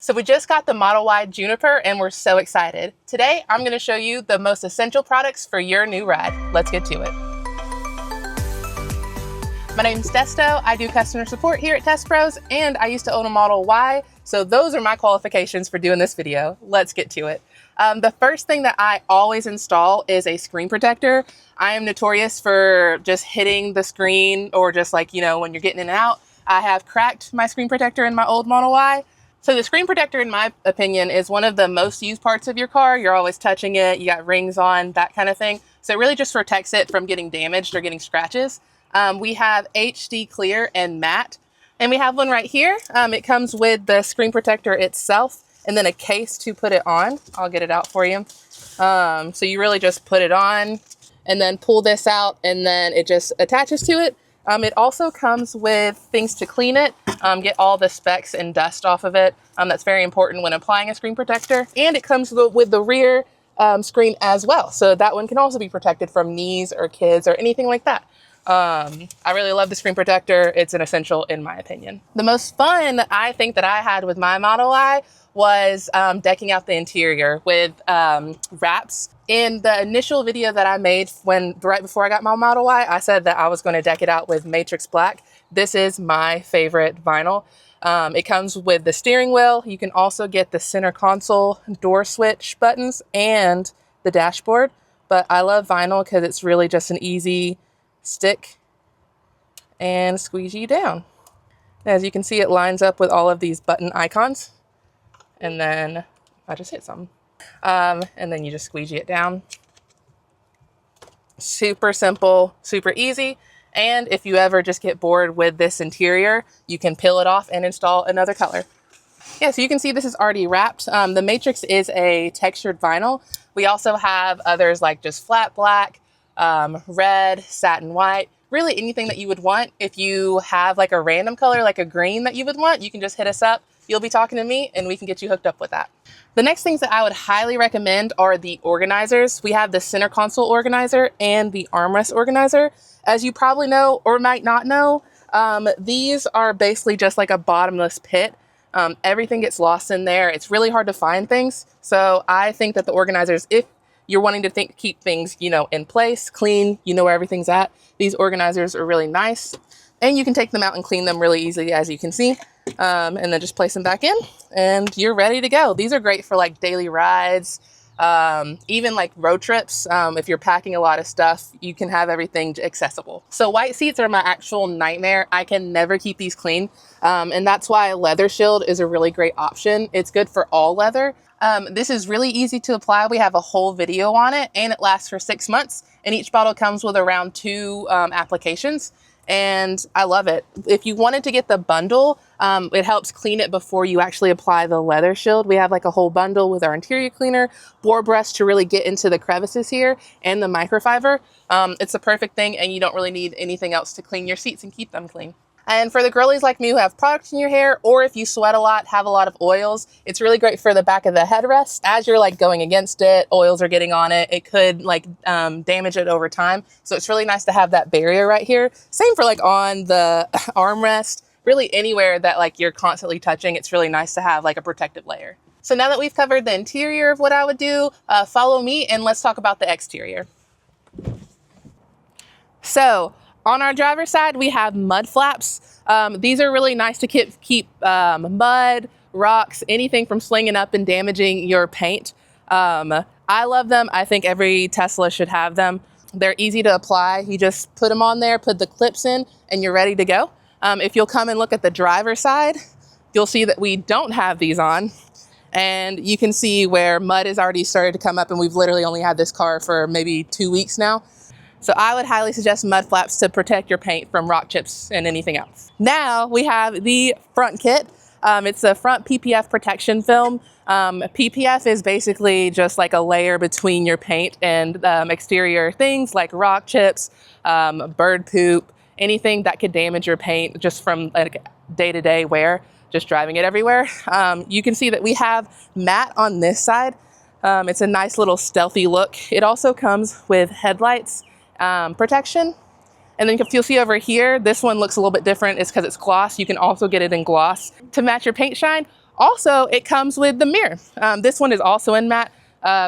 So we just got the Model Y Juniper and we're so excited. Today, I'm going to show you the most essential products for your new ride. Let's get to it. My name's Desto. I do customer support here at Test Pros, and I used to own a Model Y, so those are my qualifications for doing this video. Let's get to it. The first thing that I always install is a screen protector. I am notorious for just hitting the screen or just like, when you're getting in and out. I have cracked my screen protector in my old Model Y. So the screen protector, in my opinion, is one of the most used parts of your car. You're always touching it, you got rings on, that kind of thing. So it really just protects it from getting damaged or getting scratches. We have HD clear and matte, and we have one right here. It comes with the screen protector itself and then a case to put it on. I'll get it out for you. So you really just put it on and then pull this out, and then it just attaches to it. It also comes with things to clean it, get all the specks and dust off of it. That's very important when applying a screen protector. And it comes with the rear screen as well. So that one can also be protected from knees or kids or anything like that. I really love the screen protector. It's an essential in my opinion. The most fun I think that I had with my Model Y was decking out the interior with wraps. In the initial video that I made right before I got my Model Y, I said that I was going to deck it out with Matrix Black. This is my favorite vinyl. It comes with the steering wheel. You can also get the center console door switch buttons and the dashboard. But I love vinyl because it's really just an easy stick and squeegee down. As you can see, it lines up with all of these button icons. And then I just hit something. And then you just squeegee it down. Super simple, super easy. And if you ever just get bored with this interior, you can peel it off and install another color. Yeah, so you can see this is already wrapped. The Matrix is a textured vinyl. We also have others like just flat black, red, satin white, really anything that you would want. If you have like a random color, like a green that you would want, you can just hit us up. You'll be talking to me and we can get you hooked up with that. The next things that I would highly recommend are the organizers. We have the center console organizer and the armrest organizer. As you probably know or might not know, these are basically just like a bottomless pit. Everything gets lost in there. It's really hard to find things. So I think that the organizers, if you're wanting to keep things, in place, clean, where everything's at, these organizers are really nice. And you can take them out and clean them really easily, as you can see. And then just place them back in and you're ready to go. These are great for like daily rides, even like road trips. If you're packing a lot of stuff, you can have everything accessible. So white seats are my actual nightmare. I can never keep these clean. And that's why leather shield is a really great option. It's good for all leather. This is really easy to apply. We have a whole video on it and it lasts for 6 months, and each bottle comes with around 2 applications. And I love it. If you wanted to get the bundle, it helps clean it before you actually apply the leather shield. We have like a whole bundle with our interior cleaner, bore brush to really get into the crevices here, and the microfiber. It's the perfect thing, and you don't really need anything else to clean your seats and keep them clean. And for the girlies like me who have product in your hair, or if you sweat a lot, have a lot of oils, it's really great for the back of the headrest. As you're like going against it, oils are getting on it. It could like damage it over time. So it's really nice to have that barrier right here. Same for like on the armrest, really anywhere that like you're constantly touching. It's really nice to have like a protective layer. So now that we've covered the interior of what I would do, follow me and let's talk about the exterior. So on our driver's side, we have mud flaps. These are really nice to keep mud, rocks, anything from slinging up and damaging your paint. I love them. I think every Tesla should have them. They're easy to apply. You just put them on there, put the clips in, and you're ready to go. If you'll come and look at the driver's side, you'll see that we don't have these on. And you can see where mud has already started to come up, and we've literally only had this car for maybe 2 weeks now. So I would highly suggest mud flaps to protect your paint from rock chips and anything else. Now we have the front kit. It's a front PPF protection film. PPF is basically just like a layer between your paint and exterior things like rock chips, bird poop, anything that could damage your paint just from like day-to-day wear, just driving it everywhere. You can see that we have matte on this side. It's a nice little stealthy look. It also comes with headlights protection. And then if you'll see over here, this one looks a little bit different. It's because it's gloss. You can also get it in gloss to match your paint shine. Also, it comes with the mirror. This one is also in matte,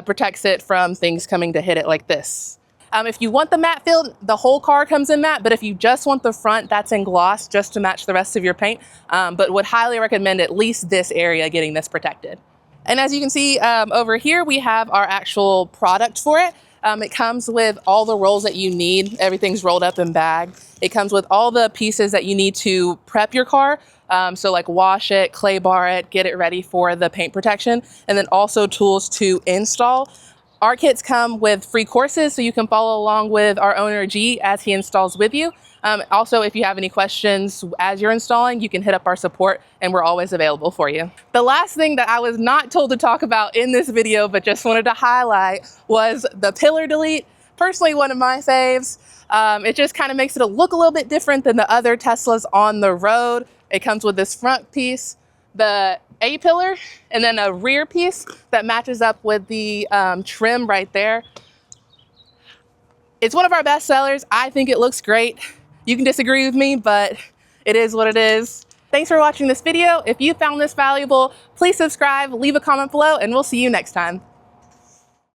protects it from things coming to hit it like this. If you want the matte feel, the whole car comes in matte, but if you just want the front, that's in gloss just to match the rest of your paint, but would highly recommend at least this area getting this protected. And as you can see over here, we have our actual product for it. It comes with all the rolls that you need. Everything's rolled up and bagged. It comes with all the pieces that you need to prep your car. So like wash it, clay bar it, get it ready for the paint protection, and then also tools to install. Our kits come with free courses, so you can follow along with our owner G as he installs with you. Also, if you have any questions as you're installing, you can hit up our support and we're always available for you. The last thing that I was not told to talk about in this video, but just wanted to highlight, was the pillar delete. Personally, one of my faves. It just kind of makes it look a little bit different than the other Teslas on the road. It comes with this front piece, the A-pillar, and then a rear piece that matches up with the trim right there. It's one of our best sellers. I think it looks great. You can disagree with me, but it is what it is. Thanks for watching this video. If you found this valuable, please subscribe, leave a comment below, and we'll see you next time.